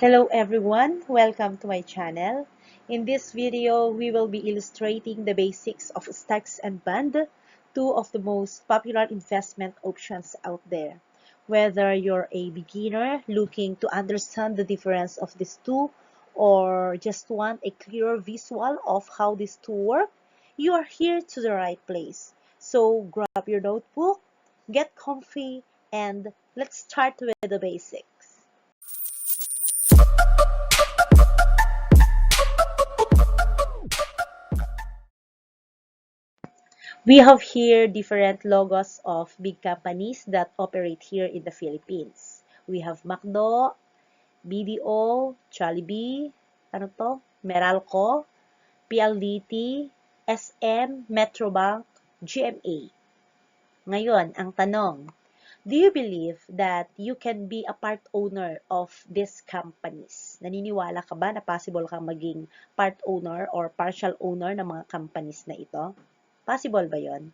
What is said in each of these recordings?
Hello everyone, welcome to my channel. In this video, we will be illustrating the basics of stocks and bond, two of the most popular investment options out there. Whether you're a beginner looking to understand the difference of these two or just want a clearer visual of how these two work, you are here to the right place. So grab your notebook, get comfy, and let's start with the basics. We have here different logos of big companies that operate here in the Philippines. We have McDo, BDO, Jollibee, Meralco, PLDT, SM, Metrobank, GMA. Ngayon, ang tanong, do you believe that you can be a part owner of these companies? Naniniwala ka ba na possible kang maging part owner or partial owner ng mga companies na ito? Possible ba yon?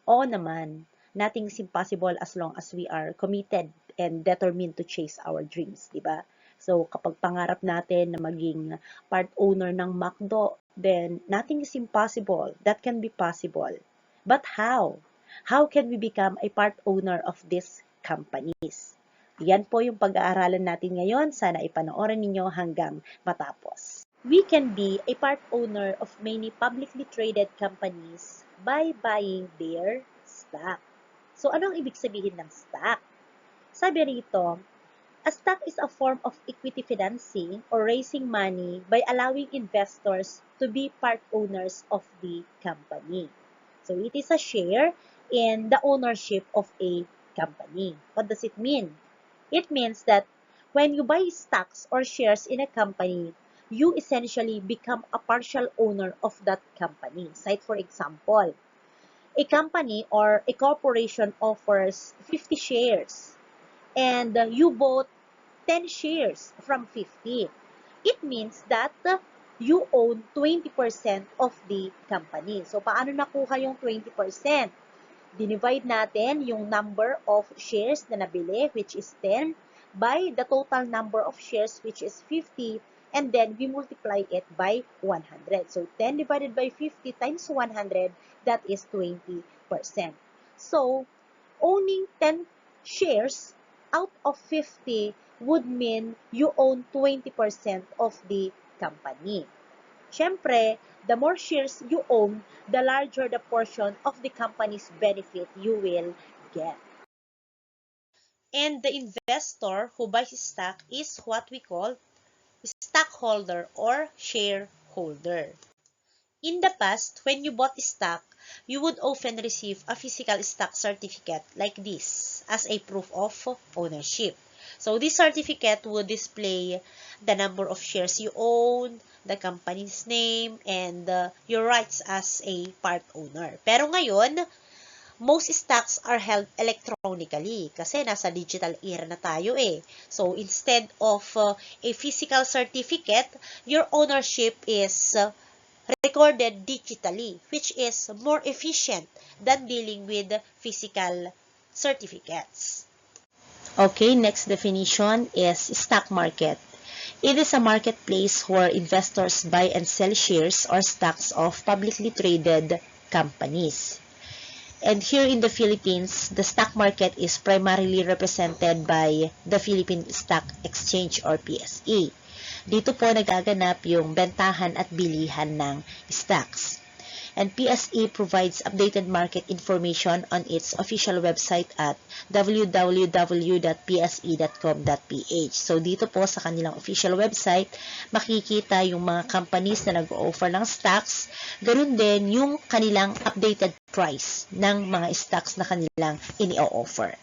Oo naman. Nothing is impossible as long as we are committed and determined to chase our dreams, di ba? So, kapag pangarap natin na maging part owner ng McDo, then nothing is impossible. That can be possible. But how? How can we become a part owner of these companies? Yan po yung pag-aaralan natin ngayon. Sana ipanoorin ninyo hanggang matapos. We can be a part owner of many publicly traded companies by buying their stock. So, anong ibig sabihin ng stock? Sabi rito, a stock is a form of equity financing or raising money by allowing investors to be part owners of the company. So, it is a share in the ownership of a company. What does it mean? It means that when you buy stocks or shares in a company, you essentially become a partial owner of that company. Cite for example, a company or a corporation offers 50 shares and you bought 10 shares from 50. It means that you own 20% of the company. So, paano nakuha yung 20%? Dinivide natin yung number of shares na nabili, which is 10, by the total number of shares, which is 50, and then we multiply it by 100. So, 10 divided by 50 times 100, that is 20%. So, owning 10 shares out of 50 would mean you own 20% of the company. Siyempre, the more shares you own, the larger the portion of the company's benefit you will get. And the investor who buys stock is what we call stockholder or shareholder. In the past, when you bought stock, you would often receive a physical stock certificate like this as a proof of ownership. So, this certificate would display the number of shares you own, the company's name, and your rights as a part owner. Pero ngayon, most stocks are held electronically kasi nasa digital era na tayo eh. So, instead of a physical certificate, your ownership is recorded digitally, which is more efficient than dealing with physical certificates. Okay, next definition is stock market. It is a marketplace where investors buy and sell shares or stocks of publicly traded companies. And here in the Philippines, the stock market is primarily represented by the Philippine Stock Exchange or PSE. Dito po nagaganap yung bentahan at bilihan ng stocks. And PSE provides updated market information on its official website at www.pse.com.ph. So, dito po sa kanilang official website, makikita yung mga companies na nag-o-offer ng stocks, ganun din yung kanilang updated price ng mga stocks na kanilang ini-offer.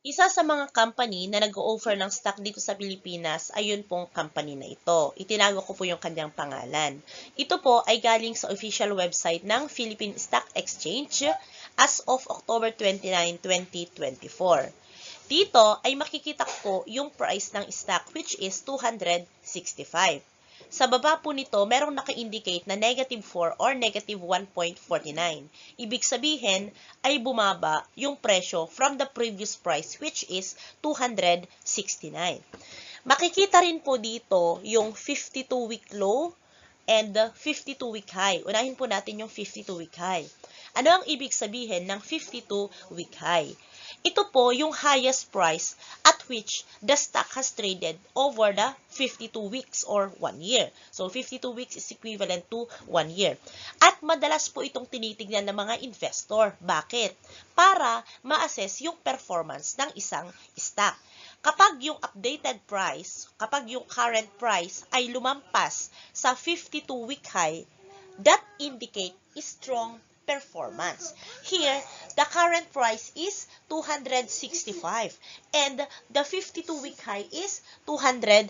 Isa sa mga company na nag-o-offer ng stock dito sa Pilipinas ay yun pong company na ito. Itinago ko po yung kanyang pangalan. Ito po ay galing sa official website ng Philippine Stock Exchange as of October 29, 2024. Dito ay makikita ko yung price ng stock which is 265. Sa baba po nito, merong naka-indicate na -4 or -1.49. Ibig sabihin ay bumaba yung presyo from the previous price which is 269. Makikita rin po dito yung 52-week low and the 52-week high. Unahin po natin yung 52-week high. Ano ang ibig sabihin ng 52-week high? Ito po yung highest price at which the stock has traded over the 52 weeks or 1 year. So, 52 weeks is equivalent to 1 year. At madalas po itong tinitignan ng mga investor. Bakit? Para ma-assess yung performance ng isang stock. Kapag yung updated price, kapag yung current price ay lumampas sa 52-week high, that indicate strong performance. Here, the current price is 265 and the 52-week high is 279.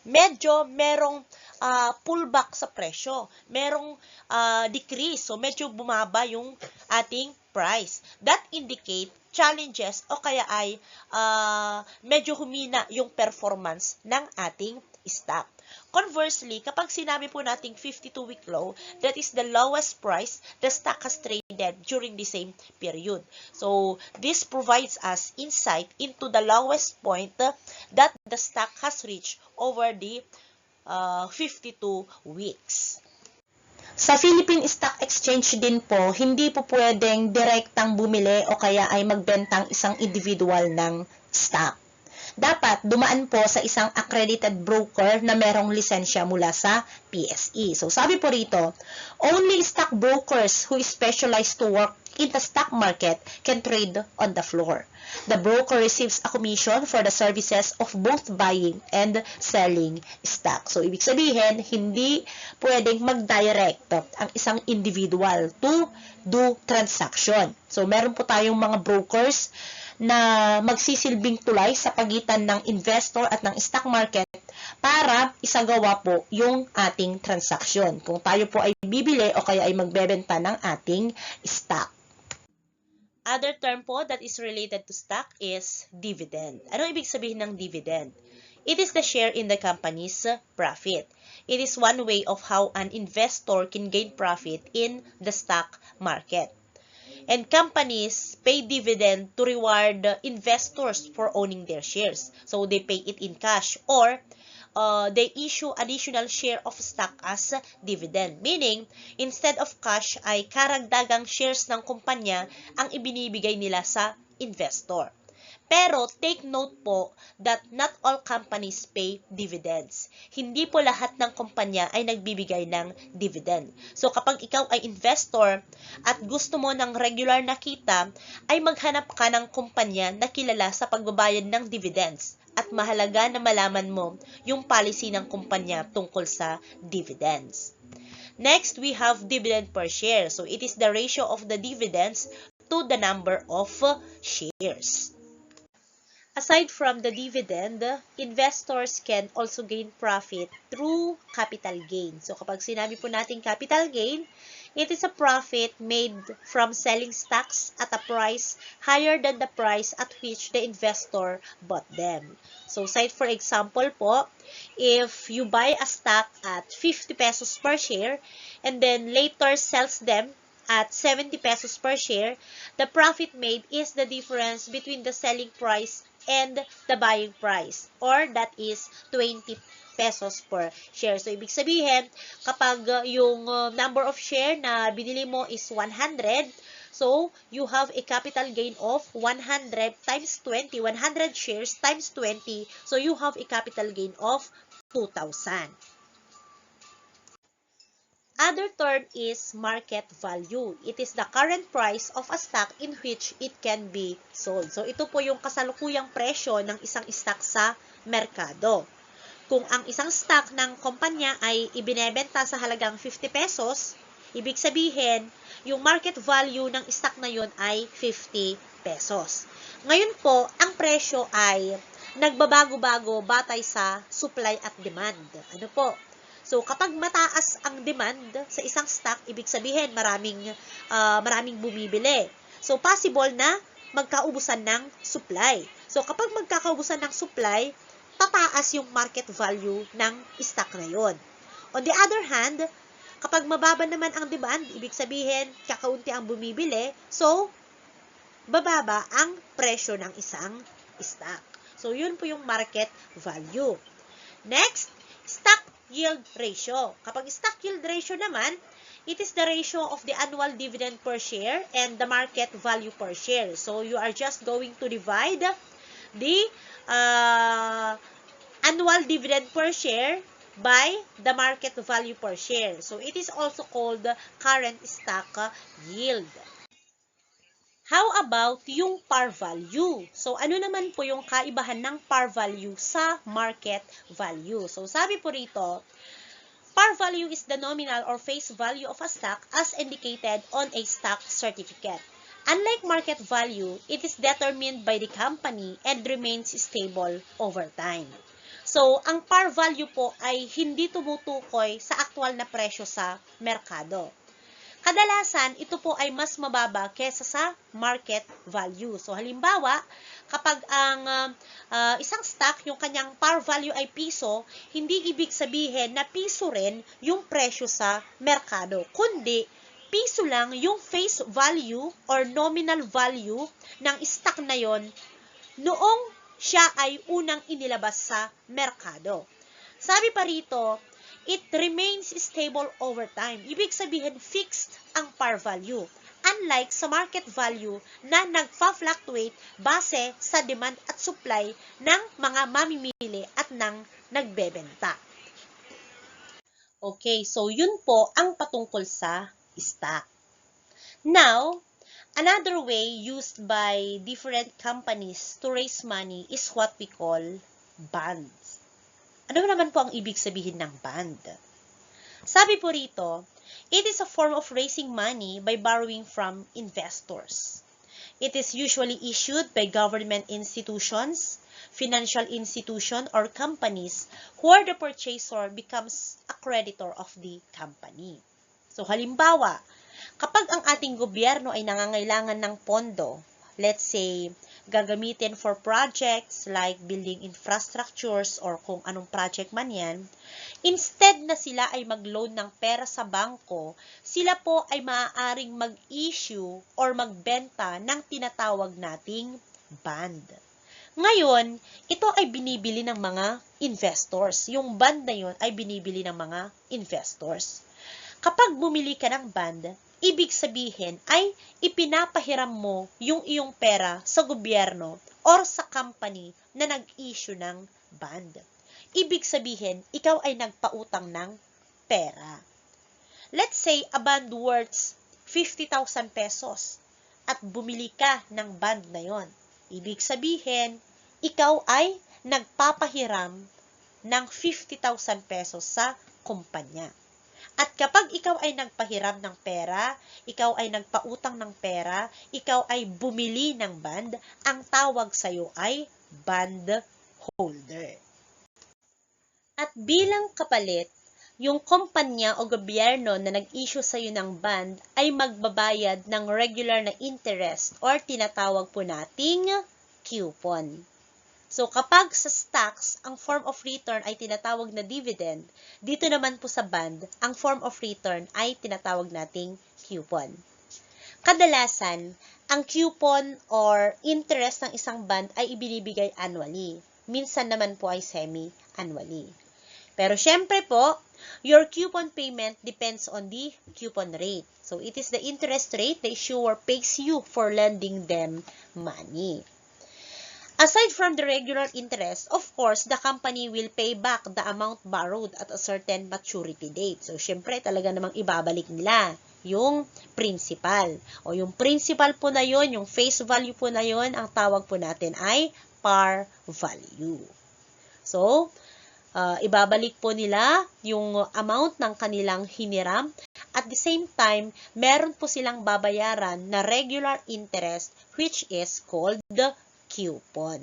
Medyo merong pullback sa presyo. Merong decrease. So, medyo bumaba yung ating price. That indicate challenges o kaya ay medyo humina yung performance ng ating stock. Conversely, kapag sinabi po nating 52-week low, that is the lowest price the stock has traded during the same period. So, this provides us insight into the lowest point that the stock has reached over the 52 weeks. Sa Philippine Stock Exchange din po, hindi po pwedeng direktang bumili o kaya ay magbentang isang individual ng stock. Dapat dumaan po sa isang accredited broker na merong lisensya mula sa PSE. So, sabi po rito, only stockbrokers who specialize to work in the stock market can trade on the floor. The broker receives a commission for the services of both buying and selling stock. So, ibig sabihin, hindi pwedeng mag-direct ang isang individual to do transaction. So, meron po tayong mga brokers na magsisilbing tulay sa pagitan ng investor at ng stock market para isagawa po yung ating transaksyon. Kung tayo po ay bibili o kaya ay magbebenta ng ating stock. Other term po that is related to stock is dividend. Ano ibig sabihin ng dividend? It is the share in the company's profit. It is one way of how an investor can gain profit in the stock market. And companies pay dividend to reward investors for owning their shares. So, they pay it in cash or they issue additional share of stock as dividend. Meaning, instead of cash ay karagdagang shares ng kumpanya ang ibinibigay nila sa investor. Pero take note po that not all companies pay dividends. Hindi po lahat ng kumpanya ay nagbibigay ng dividend. So kapag ikaw ay investor at gusto mo ng regular na kita, ay maghanap ka ng kumpanya na kilala sa pagbabayad ng dividends. At mahalaga na malaman mo yung policy ng kumpanya tungkol sa dividends. Next, we have dividend per share. So it is the ratio of the dividends to the number of shares. Aside from the dividend, investors can also gain profit through capital gain. So kapag sinabi po natin capital gain, it is a profit made from selling stocks at a price higher than the price at which the investor bought them. So cite for example po, if you buy a stock at 50 pesos per share and then later sells them at 70 pesos per share, the profit made is the difference between the selling price and the buying price, or that is 20 pesos per share. So, ibig sabihin, kapag yung number of share na binili mo is 100, so, you have a capital gain of 100 times 20, 100 shares times 20, so you have a capital gain of 2,000. Other term is market value. It is the current price of a stock in which it can be sold. So, ito po yung kasalukuyang presyo ng isang stock sa merkado. Kung ang isang stock ng kumpanya ay ibinebenta sa halagang 50 pesos, ibig sabihin, yung market value ng stock na yun ay 50 pesos. Ngayon po, ang presyo ay nagbabago-bago batay sa supply at demand. Ano po? So, kapag mataas ang demand sa isang stock, ibig sabihin maraming bumibili. So, possible na magkaubusan ng supply. So, kapag magkakaubusan ng supply, tataas yung market value ng stock na yon. On the other hand, kapag mababa naman ang demand, ibig sabihin, kakaunti ang bumibili, so, bababa ang presyo ng isang stock. So, yun po yung market value. Next, stock yield ratio. Kapag stock yield ratio naman, it is the ratio of the annual dividend per share and the market value per share. So, you are just going to divide the annual dividend per share by the market value per share. So, it is also called current stock yield. How about yung par value? So, ano naman po yung kaibahan ng par value sa market value? So, sabi po rito, par value is the nominal or face value of a stock as indicated on a stock certificate. Unlike market value, it is determined by the company and remains stable over time. So, ang par value po ay hindi tumutukoy sa aktual na presyo sa merkado. Kadalasan, ito po ay mas mababa kesa sa market value. So, halimbawa, kapag ang isang stock, yung kanyang par value ay piso, hindi ibig sabihin na piso rin yung presyo sa merkado, kundi piso lang yung face value or nominal value ng stock na yon noong siya ay unang inilabas sa merkado. Sabi pa rito, it remains stable over time. Ibig sabihin, fixed ang par value. Unlike sa market value na nagfa-fluctuate base sa demand at supply ng mga mamimili at ng nagbebenta. Okay, so yun po ang patungkol sa stock. Now, another way used by different companies to raise money is what we call bonds. Ano naman po ang ibig sabihin ng bond? Sabi po rito, it is a form of raising money by borrowing from investors. It is usually issued by government institutions, financial institution, or companies where the purchaser becomes a creditor of the company. So, halimbawa, kapag ang ating gobyerno ay nangangailangan ng pondo, let's say, gagamitin for projects like building infrastructures or kung anong project man yan, instead na sila ay mag-loan ng pera sa bangko, sila po ay maaaring mag-issue or magbenta ng tinatawag nating bond. Ngayon, ito ay binibili ng mga investors. Yung bond na yun ay binibili ng mga investors. Kapag bumili ka ng bond, ibig sabihin ay ipinapahiram mo yung iyong pera sa gobyerno or sa company na nag-issue ng bond. Ibig sabihin, ikaw ay nagpautang ng pera. Let's say, a bond worth 50,000 pesos at bumili ka ng bond na yon. Ibig sabihin, ikaw ay nagpapahiram ng 50,000 pesos sa kumpanya. At kapag ikaw ay nagpahiram ng pera, ikaw ay nagpautang ng pera, ikaw ay bumili ng bond, ang tawag sa'yo ay bond holder. At bilang kapalit, yung kumpanya o gobyerno na nag-issue sa'yo ng bond ay magbabayad ng regular na interest or tinatawag po nating coupon. So, kapag sa stocks, ang form of return ay tinatawag na dividend, dito naman po sa bond, ang form of return ay tinatawag nating coupon. Kadalasan, ang coupon or interest ng isang bond ay ibinibigay annually. Minsan naman po ay semi-annually. Pero syempre po, your coupon payment depends on the coupon rate. So, it is the interest rate the issuer pays you for lending them money. Aside from the regular interest, of course, the company will pay back the amount borrowed at a certain maturity date. So, syempre, talaga namang ibabalik nila yung principal. O yung principal po na yun, yung face value po na yun, ang tawag po natin ay par value. So, ibabalik po nila yung amount ng kanilang hiniram. At the same time, meron po silang babayaran na regular interest which is called the coupon.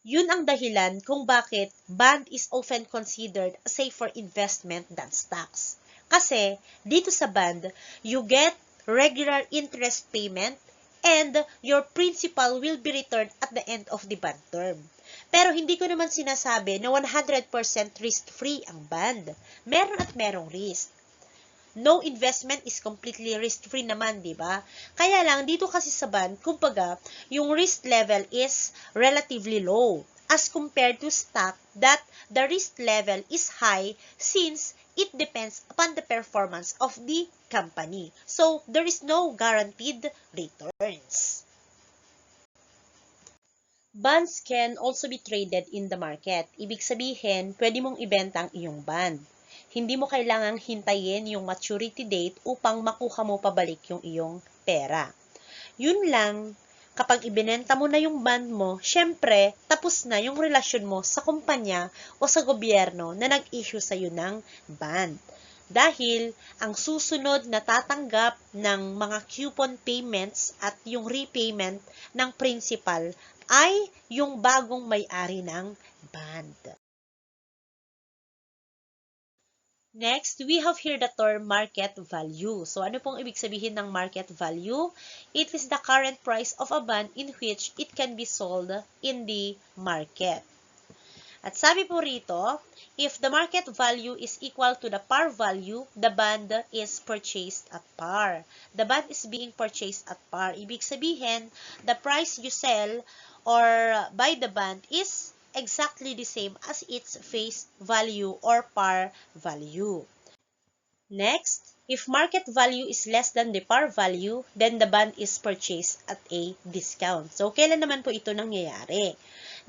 Yun ang dahilan kung bakit bond is often considered a safer investment than stocks. Kasi dito sa bond, you get regular interest payment and your principal will be returned at the end of the bond term. Pero hindi ko naman sinasabi na 100% risk-free ang bond. Meron at merong risk. No investment is completely risk-free naman, di ba? Kaya lang, dito kasi sa bond, kumbaga, yung risk level is relatively low as compared to stock that the risk level is high since it depends upon the performance of the company. So, there is no guaranteed returns. Bonds can also be traded in the market. Ibig sabihin, pwede mong ibenta ang iyong bond. Hindi mo kailangang hintayin yung maturity date upang makuha mo pabalik yung iyong pera. Yun lang, kapag ibinenta mo na yung bond mo, syempre, tapos na yung relasyon mo sa kumpanya o sa gobyerno na nag-issue sa'yo ng bond. Dahil ang susunod na tatanggap ng mga coupon payments at yung repayment ng principal ay yung bagong may-ari ng bond. Next, we have here the term market value. So, ano pong ibig sabihin ng market value? It is the current price of a bond in which it can be sold in the market. At sabi po rito, if the market value is equal to the par value, the bond is purchased at par. The bond is being purchased at par. Ibig sabihin, the price you sell or buy the bond is exactly the same as its face value or par value. Next, if market value is less than the par value, then the bond is purchased at a discount. So, kailan naman po ito nangyayari?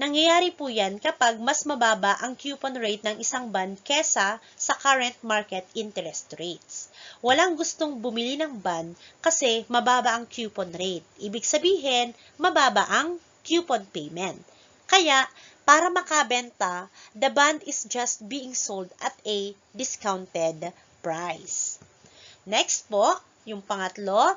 Nangyayari po yan kapag mas mababa ang coupon rate ng isang bond kesa sa current market interest rates. Walang gustong bumili ng bond kasi mababa ang coupon rate. Ibig sabihin, mababa ang coupon payment. Kaya, para makabenta, the bond is just being sold at a discounted price. Next po, yung pangatlo,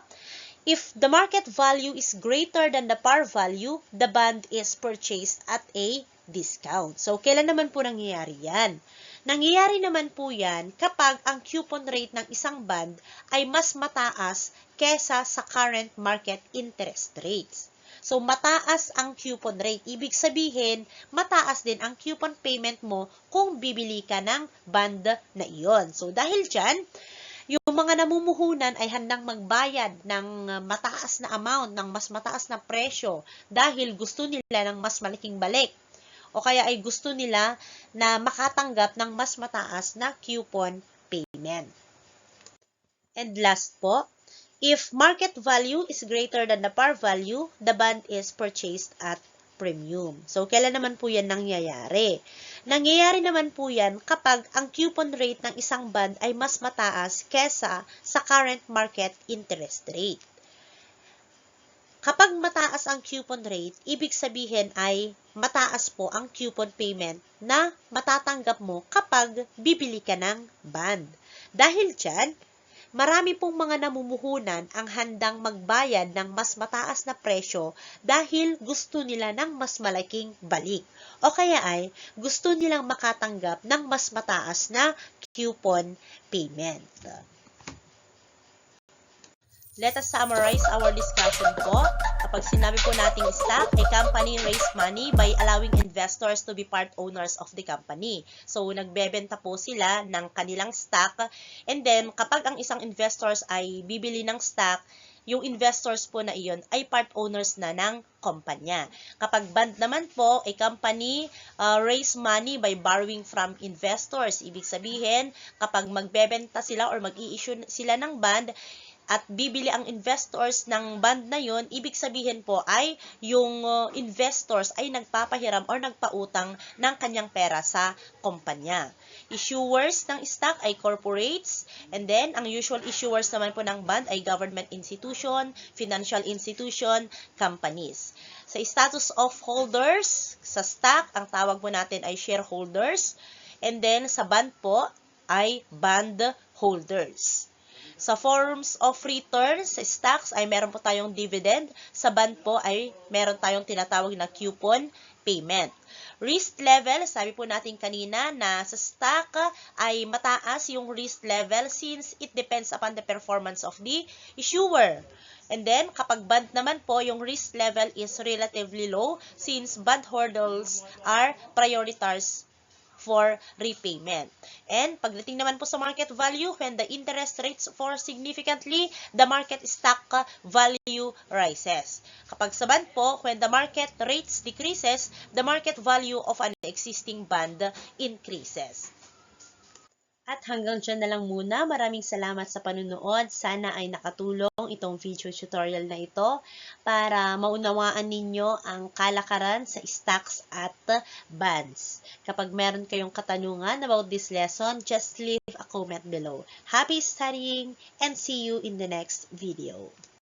if the market value is greater than the par value, the bond is purchased at a discount. So, kailan naman po nangyayari yan? Nangyayari naman po yan kapag ang coupon rate ng isang bond ay mas mataas kesa sa current market interest rates. So, mataas ang coupon rate. Ibig sabihin, mataas din ang coupon payment mo kung bibili ka ng bond na iyon. So, dahil dyan, yung mga namumuhunan ay handang magbayad ng mataas na amount, ng mas mataas na presyo dahil gusto nila ng mas malaking balik. O kaya ay gusto nila na makatanggap ng mas mataas na coupon payment. And last po, if market value is greater than the par value, the bond is purchased at premium. So, kailan naman po yan nangyayari? Nangyayari naman po yan kapag ang coupon rate ng isang bond ay mas mataas kesa sa current market interest rate. Kapag mataas ang coupon rate, ibig sabihin ay mataas po ang coupon payment na matatanggap mo kapag bibili ka ng bond. Dahil dyan, marami pong mga namumuhunan ang handang magbayad ng mas mataas na presyo dahil gusto nila ng mas malaking balik. O kaya ay gusto nilang makatanggap ng mas mataas na coupon payment. Let us summarize our discussion po. Kapag sinabi po nating stock, a company raise money by allowing investors to be part owners of the company. So, nagbebenta po sila ng kanilang stock. And then, kapag ang isang investors ay bibili ng stock, yung investors po na iyon ay part owners na ng kumpanya. Kapag bond naman po, a company raise money by borrowing from investors. Ibig sabihin, kapag magbebenta sila or mag-i-issue sila ng bond, at bibili ang investors ng bond na yon, ibig sabihin po ay yung investors ay nagpapahiram or nagpautang ng kanyang pera sa kumpanya. Issuers ng stock ay corporates, and then ang usual issuers naman po ng bond ay government institution, financial institution, companies. Sa status of holders, sa stock, ang tawag po natin ay shareholders, and then sa bond po ay bond holders. Sa forms of returns, sa stocks ay meron po tayong dividend. Sa bond po ay meron tayong tinatawag na coupon payment. Risk level, sabi po natin kanina na sa stock ay mataas yung risk level since it depends upon the performance of the issuer. And then, kapag bond naman po, yung risk level is relatively low since bondholders are prioritized for repayment. And pagdating naman po sa market value, when the interest rates fall significantly, the market stock value rises. Kapag sa bond po, when the market rates decreases, the market value of an existing bond increases. At hanggang dyan na lang muna. Maraming salamat sa panunood. Sana ay nakatulong itong video tutorial na ito para maunawaan ninyo ang kalakaran sa stocks at bonds. Kapag meron kayong katanungan about this lesson, just leave a comment below. Happy studying and see you in the next video.